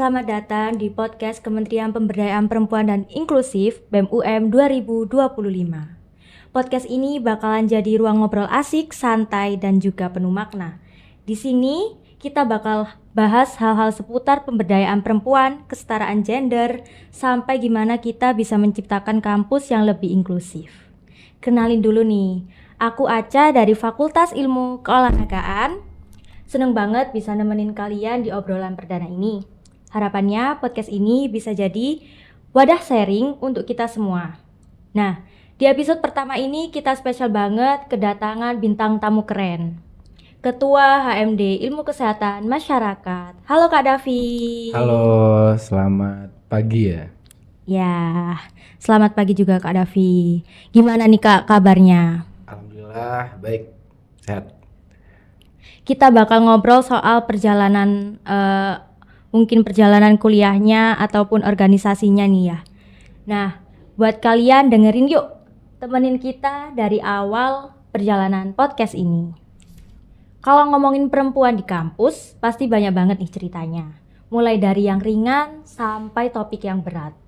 selamat datang di podcast Kementerian Pemberdayaan Perempuan dan Inklusif BEM UM 2025. Podcast ini bakalan jadi ruang ngobrol asik, santai, dan juga penuh makna. Di sini kita bakal bahas hal-hal seputar pemberdayaan perempuan, kesetaraan gender, sampai gimana kita bisa menciptakan kampus yang lebih inklusif. Kenalin dulu nih, aku Aca dari Fakultas Ilmu Keolahragaan. Seneng banget bisa nemenin kalian di obrolan perdana ini. Harapannya podcast ini bisa jadi wadah sharing untuk kita semua. Nah, di episode pertama ini kita spesial banget kedatangan bintang tamu keren. Ketua HMD Ilmu Kesehatan Masyarakat. Halo Kak Davi. Halo, selamat pagi ya. Ya, selamat pagi juga Kak Davi. Gimana nih Kak kabarnya? Alhamdulillah baik, sehat. Kita bakal ngobrol soal perjalanan mungkin perjalanan kuliahnya ataupun organisasinya nih ya. Nah, buat kalian dengerin yuk, temenin kita dari awal perjalanan podcast ini. Kalau ngomongin perempuan di kampus, pasti banyak banget nih ceritanya. Mulai dari yang ringan sampai topik yang berat.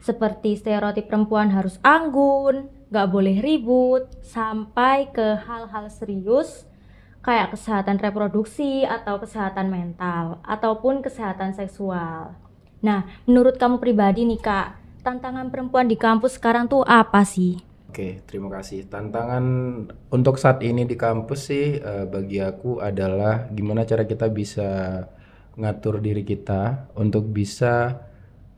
Seperti stereotip perempuan harus anggun, gak boleh ribut, sampai ke hal-hal serius kayak kesehatan reproduksi atau kesehatan mental ataupun kesehatan seksual. Nah, menurut kamu pribadi nih Kak, tantangan perempuan di kampus sekarang tuh apa sih? Oke, terima kasih. Tantangan untuk saat ini di kampus sih bagi aku adalah gimana cara kita bisa ngatur diri kita untuk bisa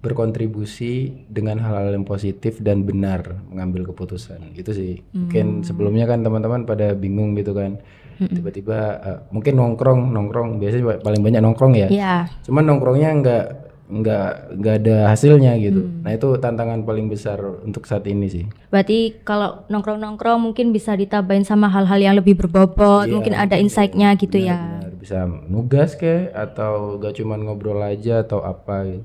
berkontribusi dengan hal-hal yang positif dan benar mengambil keputusan. Gitu sih. Mungkin sebelumnya kan teman-teman pada bingung gitu kan. Tiba-tiba mungkin nongkrong biasanya paling banyak nongkrong ya. Iya. Cuman nongkrongnya nggak ada hasilnya gitu. Nah itu tantangan paling besar untuk saat ini sih. Berarti kalau nongkrong-nongkrong mungkin bisa ditambahin sama hal-hal yang lebih berbobot, Iya, mungkin ada insight-nya gitu ya. Benar, bisa nugas kek atau gak cuman ngobrol aja atau apa gitu.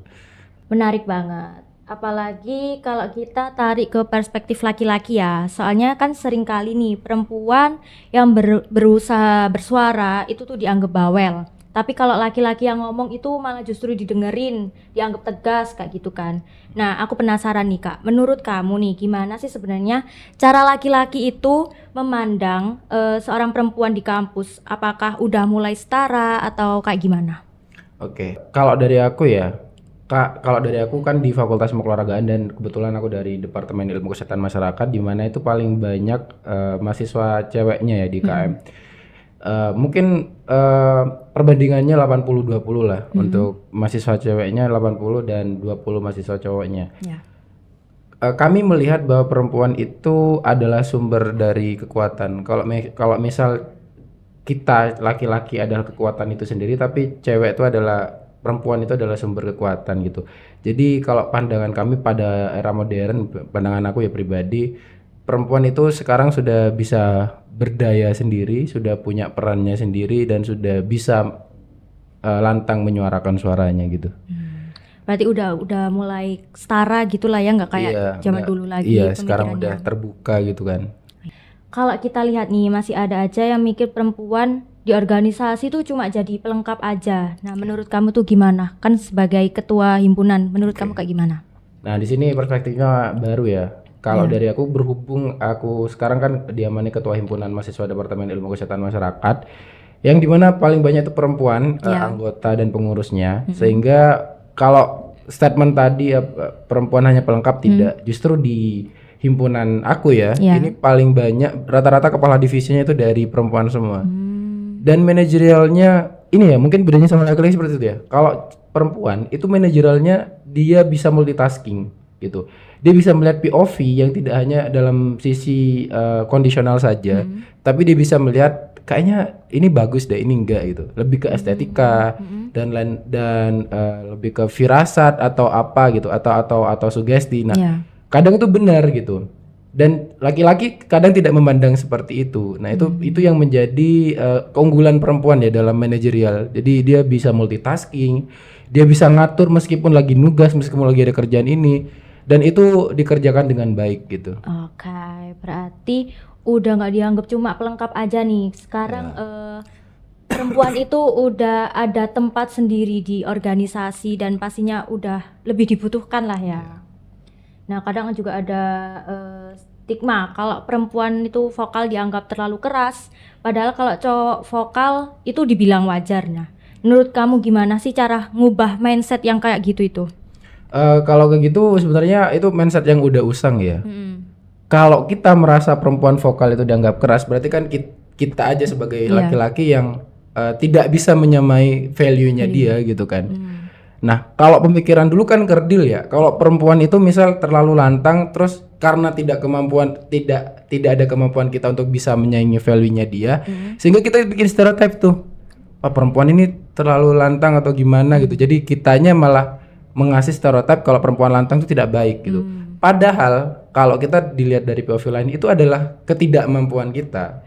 Menarik banget. Apalagi kalau kita tarik ke perspektif laki-laki ya. Soalnya kan sering kali nih perempuan yang berusaha bersuara itu tuh dianggap bawel. Tapi kalau laki-laki yang ngomong itu malah justru didengerin, dianggap tegas kayak gitu kan. Nah, aku penasaran nih Kak, menurut kamu nih gimana sih sebenarnya cara laki-laki itu memandang seorang perempuan di kampus? Apakah udah mulai setara atau kayak gimana? Oke, kalau dari aku ya, Kak, kalau dari aku kan di Fakultas Ilmu Keolahragaan dan kebetulan aku dari Departemen Ilmu Kesehatan Masyarakat di mana itu paling banyak mahasiswa ceweknya ya di KM. Mungkin perbandingannya 80-20 lah untuk mahasiswa ceweknya 80 dan 20 mahasiswa cowoknya. Ya. Kami melihat bahwa perempuan itu adalah sumber dari kekuatan. Kalau misal kita laki-laki adalah kekuatan itu sendiri, tapi cewek itu adalah perempuan itu adalah sumber kekuatan gitu. Jadi kalau pandangan kami pada era modern, pandangan aku ya pribadi, perempuan itu sekarang sudah bisa berdaya sendiri, sudah punya perannya sendiri dan sudah bisa lantang menyuarakan suaranya gitu. Berarti udah mulai setara gitulah ya, nggak kayak zaman dulu lagi. Iya, sekarang udah terbuka gitu kan. Kalau kita lihat nih masih ada aja yang mikir perempuan di organisasi tuh cuma jadi pelengkap aja. Nah, menurut kamu tuh gimana? Kan sebagai ketua himpunan, menurut kamu kayak gimana? Nah, di sini perspektifnya baru ya. Kalau dari aku berhubung aku sekarang kan diamani ketua himpunan mahasiswa Departemen Ilmu Kesehatan Masyarakat, yang dimana paling banyak itu perempuan anggota dan pengurusnya, sehingga kalau statement tadi perempuan hanya pelengkap tidak, justru di himpunan aku ya, ini paling banyak rata-rata kepala divisinya itu dari perempuan semua. Dan manajerialnya ini ya mungkin bedanya sama laki-laki seperti itu ya. Kalau perempuan itu manajerialnya dia bisa multitasking gitu. Dia bisa melihat POV yang tidak hanya dalam sisi kondisional saja, tapi dia bisa melihat kayaknya ini bagus deh, ini enggak gitu. Lebih ke estetika dan lebih ke firasat atau apa gitu atau sugesti. Nah, kadang itu benar gitu. Dan laki-laki kadang tidak memandang seperti itu. Nah, itu yang menjadi keunggulan perempuan ya dalam manajerial. Jadi dia bisa multitasking, dia bisa ngatur meskipun lagi nugas, meskipun lagi ada kerjaan ini, dan itu dikerjakan dengan baik gitu. Oke, berarti udah nggak dianggap cuma pelengkap aja nih. Sekarang perempuan itu udah ada tempat sendiri di organisasi dan pastinya udah lebih dibutuhkan lah ya. Nah kadang juga ada stigma kalau perempuan itu vokal dianggap terlalu keras, padahal kalau cowok vokal itu dibilang wajar. Nah menurut kamu gimana sih cara ngubah mindset yang kayak gitu itu? Kalau kayak gitu sebenarnya itu mindset yang udah usang ya. Kalau kita merasa perempuan vokal itu dianggap keras, berarti kan kita aja sebagai laki-laki yang tidak bisa menyamai value-nya dia gitu kan. Nah, kalau pemikiran dulu kan kerdil ya. Kalau perempuan itu misal terlalu lantang, terus karena tidak ada kemampuan kita untuk bisa menyaingi value-nya dia, sehingga kita bikin stereotip tuh. Perempuan ini terlalu lantang atau gimana gitu. Jadi kitanya malah mengasih stereotip kalau perempuan lantang itu tidak baik gitu. Padahal kalau kita dilihat dari POV lain itu adalah ketidakmampuan kita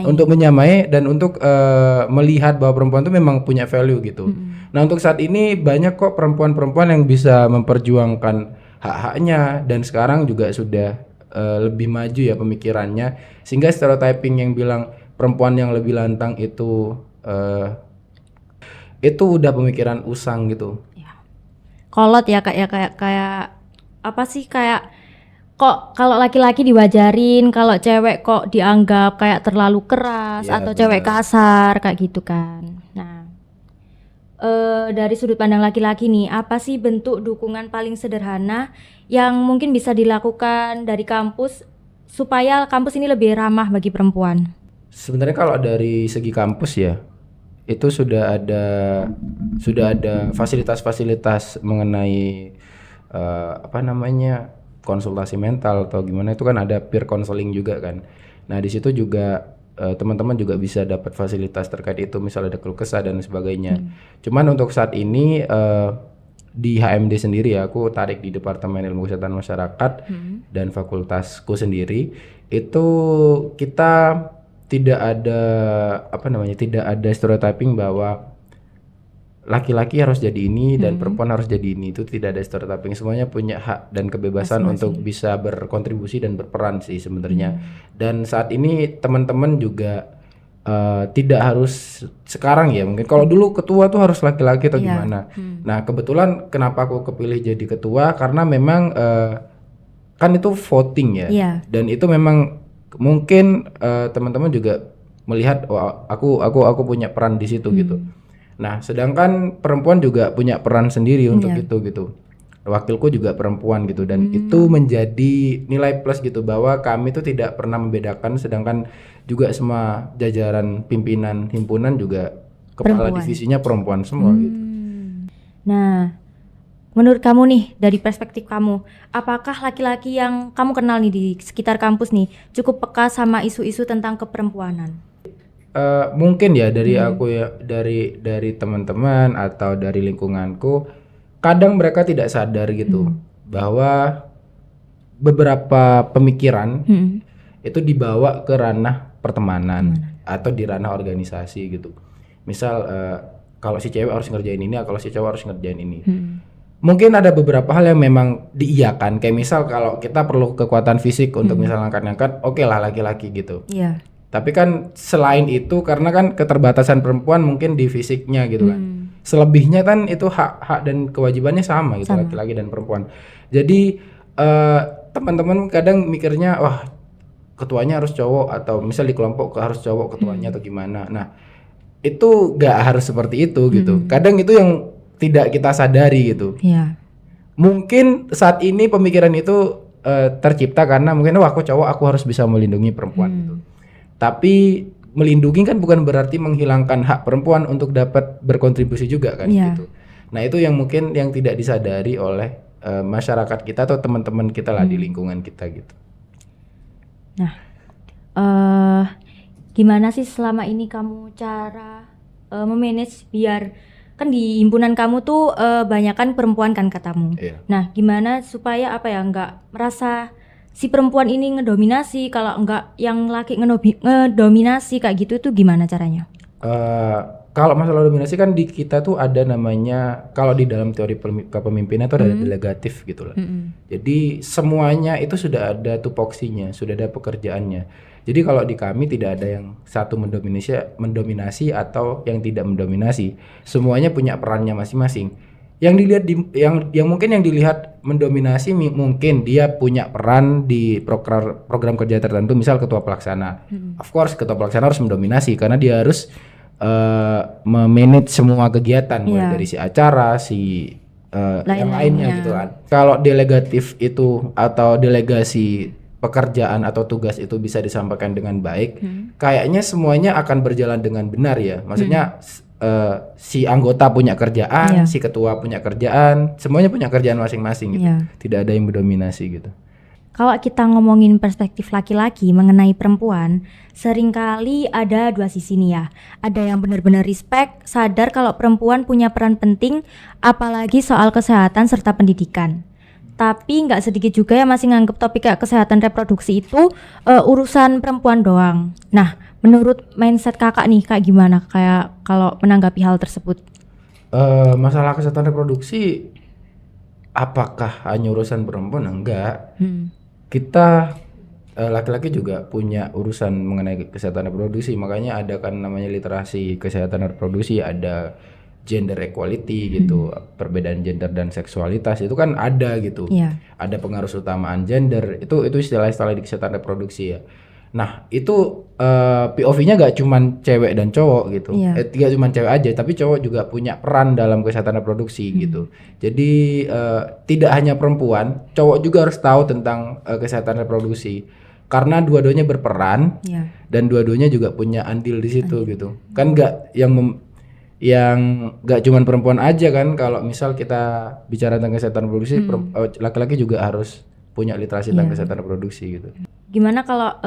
untuk menyamai dan untuk melihat bahwa perempuan itu memang punya value gitu. Nah untuk saat ini banyak kok perempuan-perempuan yang bisa memperjuangkan hak-haknya dan sekarang juga sudah lebih maju ya pemikirannya, sehingga stereotyping yang bilang perempuan yang lebih lantang itu udah pemikiran usang gitu. Kolot ya kayak apa sih, kayak kok kalau laki-laki diwajarin, kalau cewek kok dianggap kayak terlalu keras atau cewek kasar kayak gitu kan. Nah dari sudut pandang laki-laki nih, apa sih bentuk dukungan paling sederhana yang mungkin bisa dilakukan dari kampus supaya kampus ini lebih ramah bagi perempuan? Sebenarnya kalau dari segi kampus ya, itu sudah ada fasilitas-fasilitas mengenai konsultasi mental atau gimana, itu kan ada peer counseling juga kan. Nah di situ juga teman-teman juga bisa dapat fasilitas terkait itu, misalnya ada keluh kesah dan sebagainya. Cuman untuk saat ini di HMD sendiri ya, aku tarik di Departemen Ilmu Kesehatan Masyarakat dan fakultasku sendiri, itu kita tidak ada stereotyping bahwa laki-laki harus jadi ini dan perempuan harus jadi ini. Itu tidak ada stereotyping, semuanya punya hak dan kebebasan untuk bisa berkontribusi dan berperan sih sebenarnya. Dan saat ini teman-teman juga tidak harus sekarang ya, mungkin kalau dulu ketua tuh harus laki-laki atau gimana. Nah kebetulan kenapa aku kepilih jadi ketua, karena memang kan itu voting ya, dan itu memang mungkin teman-teman juga melihat aku punya peran di situ gitu. Nah, sedangkan perempuan juga punya peran sendiri untuk itu gitu. Wakilku juga perempuan gitu, dan itu menjadi nilai plus gitu bahwa kami itu tidak pernah membedakan, sedangkan juga semua jajaran pimpinan himpunan juga kepala divisinya perempuan semua gitu. Nah, menurut kamu nih, dari perspektif kamu, apakah laki-laki yang kamu kenal nih di sekitar kampus nih cukup peka sama isu-isu tentang keperempuanan? Mungkin ya dari aku ya, dari teman-teman atau dari lingkunganku, kadang mereka tidak sadar gitu bahwa beberapa pemikiran itu dibawa ke ranah pertemanan atau di ranah organisasi gitu. Misal kalau si cewek harus ngerjain ini, kalau si cowok harus ngerjain ini. Mungkin ada beberapa hal yang memang diiyakan, kayak misal kalau kita perlu kekuatan fisik untuk misalnya angkat-angkat, oke lah laki-laki gitu. Tapi kan selain itu, karena kan keterbatasan perempuan mungkin di fisiknya gitu kan. Selebihnya kan itu hak dan kewajibannya sama gitu, laki-laki dan perempuan. Jadi teman-teman kadang mikirnya wah ketuanya harus cowok, atau misal di kelompok harus cowok ketuanya atau gimana. Nah itu gak harus seperti itu gitu. Kadang itu yang tidak kita sadari gitu. Mungkin saat ini pemikiran itu tercipta karena mungkin wah aku cowok, aku harus bisa melindungi perempuan gitu. Tapi melindungi kan bukan berarti menghilangkan hak perempuan untuk dapat berkontribusi juga kan gitu. Nah itu yang mungkin yang tidak disadari oleh masyarakat kita atau teman-teman kita lah di lingkungan kita gitu. Nah, gimana sih selama ini kamu cara memanage, biar kan di himpunan kamu tuh banyakan perempuan kan katamu. Nah gimana supaya nggak merasa si perempuan ini ngedominasi, kalau enggak yang laki ngedominasi kayak gitu, itu gimana caranya? kalau masalah dominasi kan di kita tuh ada namanya, kalau di dalam teori kepemimpinan tuh ada delegatif gitu lah. Jadi semuanya itu sudah ada tupoksinya, sudah ada pekerjaannya. Jadi kalau di kami tidak ada yang satu mendominasi atau yang tidak mendominasi. Semuanya punya perannya masing-masing. Yang dilihat yang mungkin yang dilihat mendominasi mungkin dia punya peran di program kerja tertentu, misal ketua pelaksana. Of course ketua pelaksana harus mendominasi karena dia harus memanage semua kegiatan mulai dari si acara, yang lainnya gitu kan. Kalau delegatif itu atau delegasi pekerjaan atau tugas itu bisa disampaikan dengan baik, kayaknya semuanya akan berjalan dengan benar ya. Maksudnya si anggota punya kerjaan, si ketua punya kerjaan, semuanya punya kerjaan masing-masing gitu. Tidak ada yang mendominasi gitu. Kalau kita ngomongin perspektif laki-laki mengenai perempuan, seringkali ada dua sisi nih ya. Ada yang benar-benar respect, sadar kalau perempuan punya peran penting, apalagi soal kesehatan serta pendidikan. Tapi nggak sedikit juga yang masih nganggep topik kayak kesehatan reproduksi itu urusan perempuan doang. Nah, menurut mindset kakak nih kayak gimana kayak kalau menanggapi hal tersebut? Masalah kesehatan reproduksi apakah hanya urusan perempuan? Enggak. Kita laki-laki juga punya urusan mengenai kesehatan reproduksi, makanya ada kan namanya literasi kesehatan reproduksi, ada gender equality gitu, perbedaan gender dan seksualitas itu kan ada gitu. Ada pengaruh utamaan gender, itu istilah-istilah di kesehatan reproduksi ya. Nah itu POV-nya gak cuman cewek dan cowok gitu, gak cuman cewek aja, tapi cowok juga punya peran dalam kesehatan reproduksi gitu. Jadi tidak hanya perempuan, cowok juga harus tahu tentang kesehatan reproduksi, karena dua-duanya berperan dan dua-duanya juga punya andil di situ gitu. Kan gak yang gak cuman perempuan aja kan, kalau misal kita bicara tentang kesehatan reproduksi, laki-laki juga harus punya literasi tentang kesehatan reproduksi gitu. Gimana kalau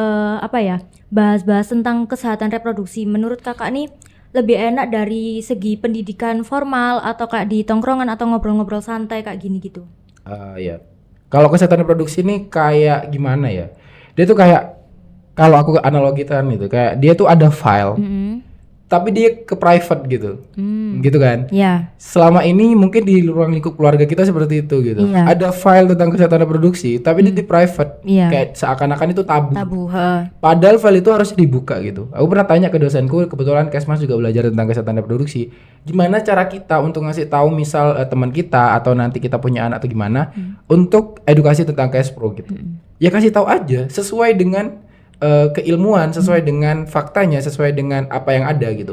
bahas-bahas tentang kesehatan reproduksi, menurut kakak nih lebih enak dari segi pendidikan formal atau kayak di tongkrongan atau ngobrol-ngobrol santai kayak gini gitu? Ya, kalau kesehatan reproduksi ini kayak gimana ya, dia tuh kayak, kalau aku analogikan itu kayak dia tuh ada file, tapi dia ke private gitu, gitu kan? Selama ini mungkin di ruang lingkup keluarga kita seperti itu gitu. Ada file tentang kesehatan reproduksi, tapi dia di private, kayak seakan-akan itu tabu. Padahal file itu harus dibuka gitu. Aku pernah tanya ke dosenku, kebetulan Kesmas juga belajar tentang kesehatan reproduksi. Gimana cara kita untuk ngasih tahu misal teman kita atau nanti kita punya anak atau gimana, untuk edukasi tentang Kespro gitu. Ya kasih tahu aja sesuai dengan keilmuan, sesuai dengan faktanya, sesuai dengan apa yang ada gitu.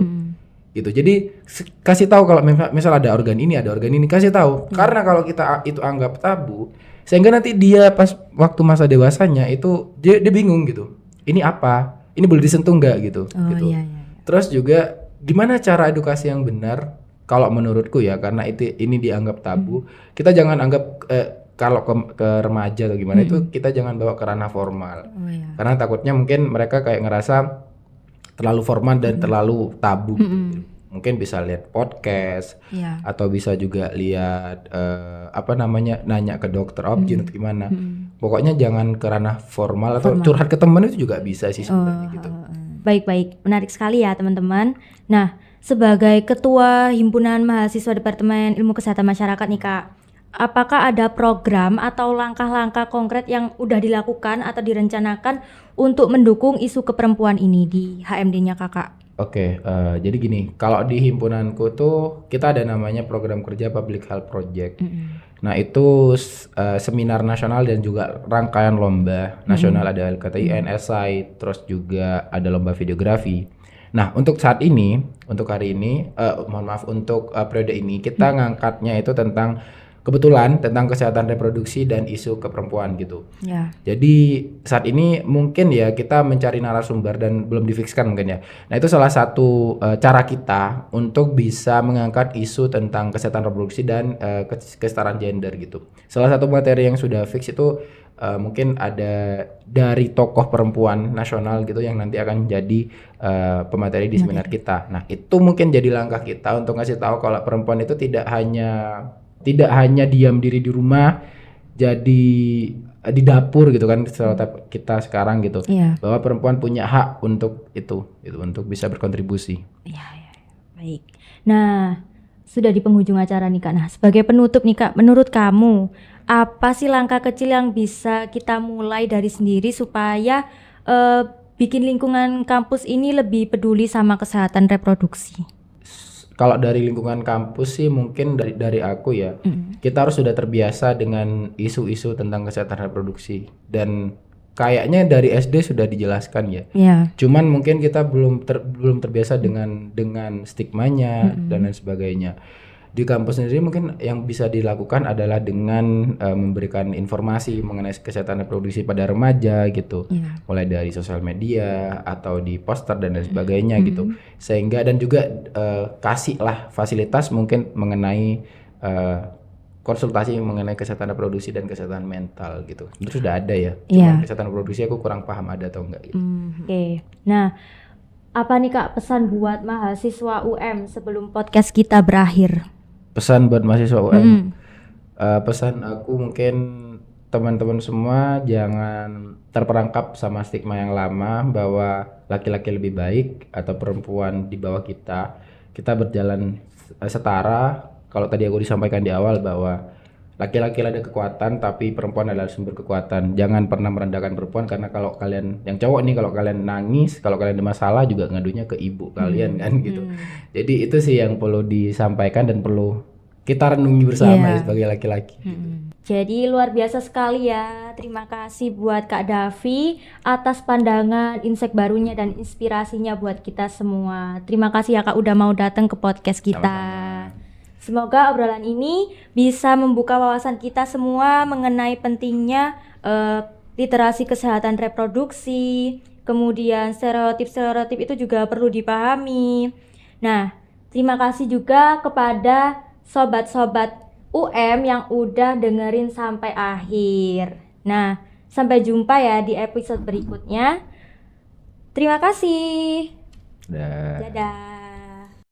Gitu. Jadi kasih tahu kalau misal ada organ ini, kasih tahu. Karena kalau kita itu anggap tabu, sehingga nanti dia pas waktu masa dewasanya itu dia bingung gitu. Ini apa? Ini boleh disentuh enggak gitu. Gitu. Terus juga gimana cara edukasi yang benar? Kalau menurutku ya, karena ini dianggap tabu, kita jangan anggap kalau ke remaja atau gimana itu kita jangan bawa ke ranah formal. Karena takutnya mungkin mereka kayak ngerasa terlalu formal dan terlalu tabu gitu. Mungkin bisa lihat podcast atau bisa juga lihat nanya ke dokter objin atau gimana. Pokoknya jangan ke ranah formal atau curhat ke teman itu juga bisa sih sebenarnya gitu. Baik, menarik sekali ya teman-teman. Nah, sebagai ketua Himpunan Mahasiswa Departemen Ilmu Kesehatan Masyarakat nih Kak, apakah ada program atau langkah-langkah konkret yang udah dilakukan atau direncanakan untuk mendukung isu keperempuan ini di HMD-nya kakak? Oke, jadi gini, kalau di himpunanku tuh kita ada namanya program kerja Public Health Project. Nah itu seminar nasional dan juga rangkaian lomba nasional, ada LKTIN, SI, terus juga ada lomba videografi. Nah untuk saat ini, untuk hari ini, untuk periode ini kita ngangkatnya itu tentang kebetulan tentang kesehatan reproduksi dan isu keperempuan gitu. Jadi saat ini mungkin ya kita mencari narasumber dan belum difikskan mungkin ya. Nah itu salah satu cara kita untuk bisa mengangkat isu tentang kesehatan reproduksi dan kesetaraan gender gitu. Salah satu materi yang sudah fix itu mungkin ada dari tokoh perempuan nasional gitu yang nanti akan jadi pemateri di seminar kita. Nah itu mungkin jadi langkah kita untuk ngasih tahu kalau perempuan itu tidak hanya diam diri di rumah, jadi di dapur gitu kan, kita sekarang gitu, bahwa perempuan punya hak untuk itu untuk bisa berkontribusi. Baik. Nah, sudah di penghujung acara nih Kak. Nah, sebagai penutup nih Kak, menurut kamu apa sih langkah kecil yang bisa kita mulai dari sendiri supaya bikin lingkungan kampus ini lebih peduli sama kesehatan reproduksi? Kalau dari lingkungan kampus sih mungkin dari aku ya, kita harus sudah terbiasa dengan isu-isu tentang kesehatan reproduksi dan kayaknya dari SD sudah dijelaskan ya. Ya. Cuman mungkin kita belum terbiasa dengan stigmanya dan lain sebagainya. Di kampus sendiri mungkin yang bisa dilakukan adalah dengan memberikan informasi mengenai kesehatan reproduksi pada remaja gitu, mulai dari sosial media atau di poster dan lain sebagainya gitu, sehingga dan juga kasihlah fasilitas mungkin mengenai konsultasi mengenai kesehatan reproduksi dan kesehatan mental gitu. Itu sudah ada ya, cuman kesehatan reproduksi aku kurang paham ada atau enggak gitu. Oke. Nah, apa nih Kak pesan buat mahasiswa UM sebelum podcast kita berakhir? Pesan buat mahasiswa UM, pesan aku mungkin teman-teman semua jangan terperangkap sama stigma yang lama bahwa laki-laki lebih baik atau perempuan di bawah kita berjalan setara. Kalau tadi aku disampaikan di awal bahwa laki-laki ada kekuatan tapi perempuan adalah sumber kekuatan. Jangan pernah merendahkan perempuan, karena kalau kalian yang cowok nih, kalau kalian nangis, kalau kalian ada masalah juga ngadunya ke ibu kalian kan gitu. Jadi itu sih yang perlu disampaikan dan perlu kita renungi bersama ya, sebagai laki-laki. Jadi luar biasa sekali ya. Terima kasih buat Kak Davi atas pandangan, insight barunya dan inspirasinya buat kita semua. Terima kasih ya Kak udah mau datang ke podcast kita. Sama-sama. Semoga obrolan ini bisa membuka wawasan kita semua mengenai pentingnya literasi kesehatan reproduksi, kemudian stereotip itu juga perlu dipahami. Nah, terima kasih juga kepada sobat-sobat UM yang udah dengerin sampai akhir. Nah, sampai jumpa ya di episode berikutnya. Terima kasih. Dadah.